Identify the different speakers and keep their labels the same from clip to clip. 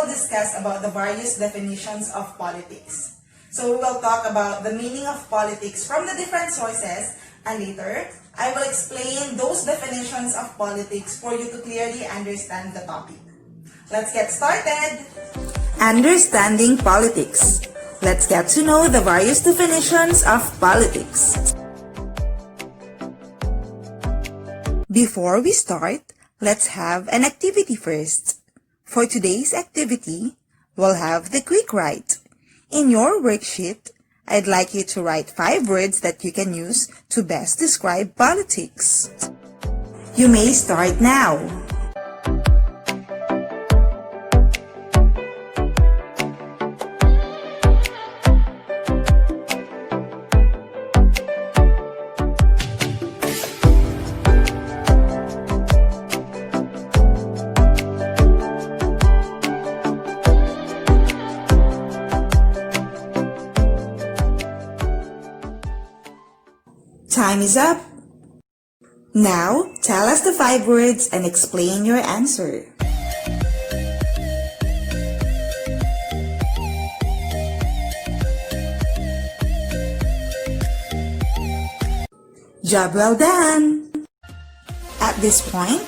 Speaker 1: will discuss about the various definitions of politics. So we will talk about the meaning of politics from the different sources, and later, I will explain those definitions of politics for you to clearly understand the topic. Let's get started! Understanding politics. Let's get to know the various definitions of politics. Before we start, let's have an activity first. For today's activity, we'll have the quick write. In your worksheet, I'd like you to write 5 words that you can use to best describe politics. You may start now. Time is up. Now, tell us the 5 words and explain your answer. Job well done! At this point,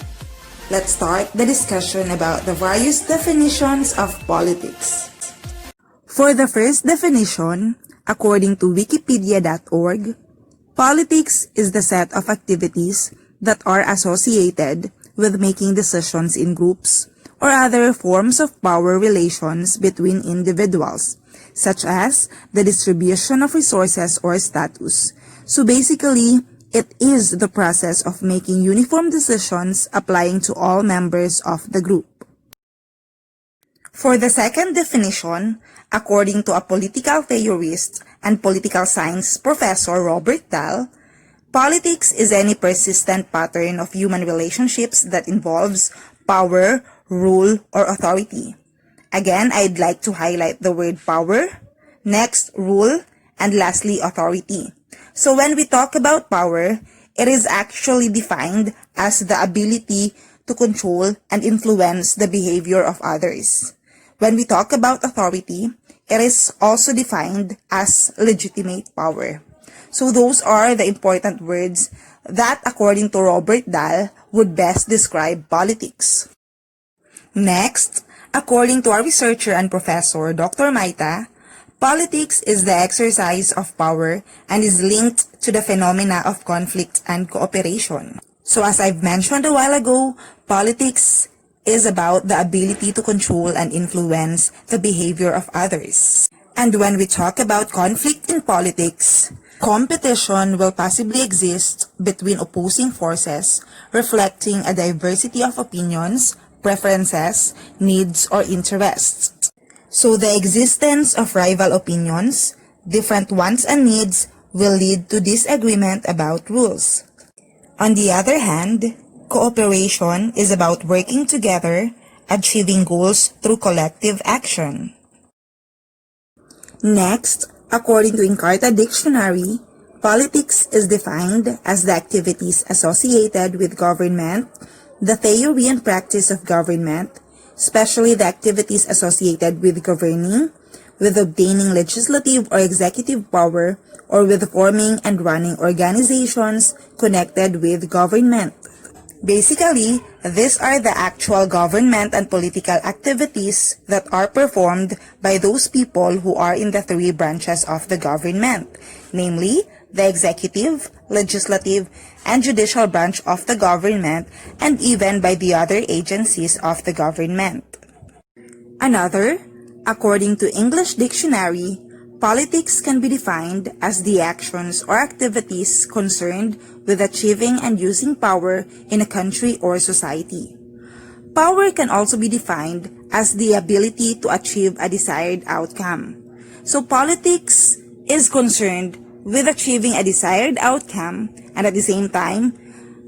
Speaker 1: let's start the discussion about the various definitions of politics. For the first definition, according to wikipedia.org, politics is the set of activities that are associated with making decisions in groups or other forms of power relations between individuals, such as the distribution of resources or status. So basically, it is the process of making uniform decisions applying to all members of the group. For the second definition, according to a political theorist and political science professor Robert Dahl, politics is any persistent pattern of human relationships that involves power, rule, or authority. Again, I'd like to highlight the word power, next rule, and lastly authority. So when we talk about power, it is actually defined as the ability to control and influence the behavior of others. When we talk about authority, it is also defined as legitimate power. So those are the important words that, according to Robert Dahl, would best describe politics. Next, according to our researcher and professor, Dr. Maita, politics is the exercise of power and is linked to the phenomena of conflict and cooperation. So as I've mentioned a while ago, politics is about the ability to control and influence the behavior of others. And when we talk about conflict in politics, competition will possibly exist between opposing forces, reflecting a diversity of opinions, preferences, needs, or interests. So the existence of rival opinions, different wants and needs, will lead to disagreement about rules. On the other hand, cooperation is about working together, achieving goals through collective action. Next, according to Encarta Dictionary, politics is defined as the activities associated with government, the theory and practice of government, especially the activities associated with governing, with obtaining legislative or executive power, or with forming and running organizations connected with government. Basically, these are the actual government and political activities that are performed by those people who are in the 3 branches of the government, namely, the executive, legislative, and judicial branch of the government, and even by the other agencies of the government. Another, according to English Dictionary, politics can be defined as the actions or activities concerned with achieving and using power in a country or society. Power can also be defined as the ability to achieve a desired outcome. So politics is concerned with achieving a desired outcome and at the same time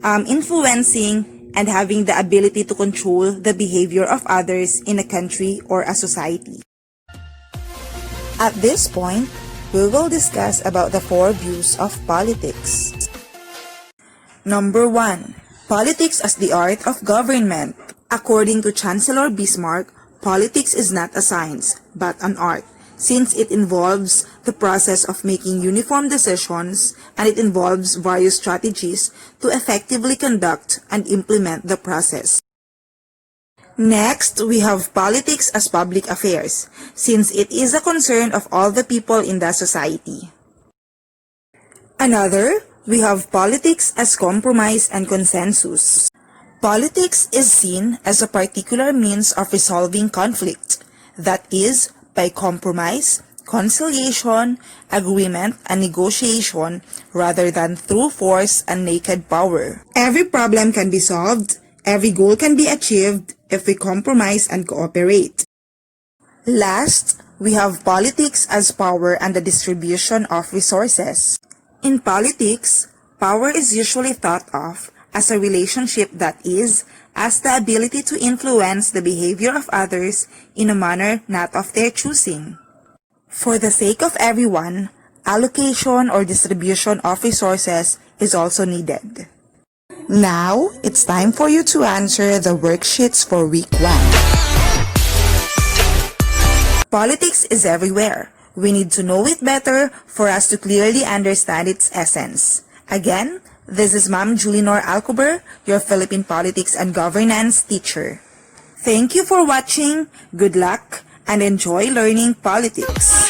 Speaker 1: influencing and having the ability to control the behavior of others in a country or a society. At this point, we will discuss about the 4 views of politics. Number 1. Politics as the art of government. According to Chancellor Bismarck, Politics is not a science, but an art, since it involves the process of making uniform decisions and it involves various strategies to effectively conduct and implement the process. Next, we have politics as public affairs, since it is a concern of all the people in the society. Another, we have politics as compromise and consensus. Politics is seen as a particular means of resolving conflict, that is, by compromise, conciliation, agreement, and negotiation rather than through force and naked power. Every problem can be solved, every goal can be achieved if we compromise and cooperate. Last, we have politics as power and the distribution of resources. In politics, power is usually thought of as a relationship that has the ability to influence the behavior of others in a manner not of their choosing. For the sake of everyone, allocation or distribution of resources is also needed. Now, it's time for you to answer the worksheets for week 1. Politics is everywhere. We need to know it better for us to clearly understand its essence. Again, this is Ma'am Julinor Alcober, your Philippine Politics and Governance teacher. Thank you for watching, good luck, and enjoy learning politics.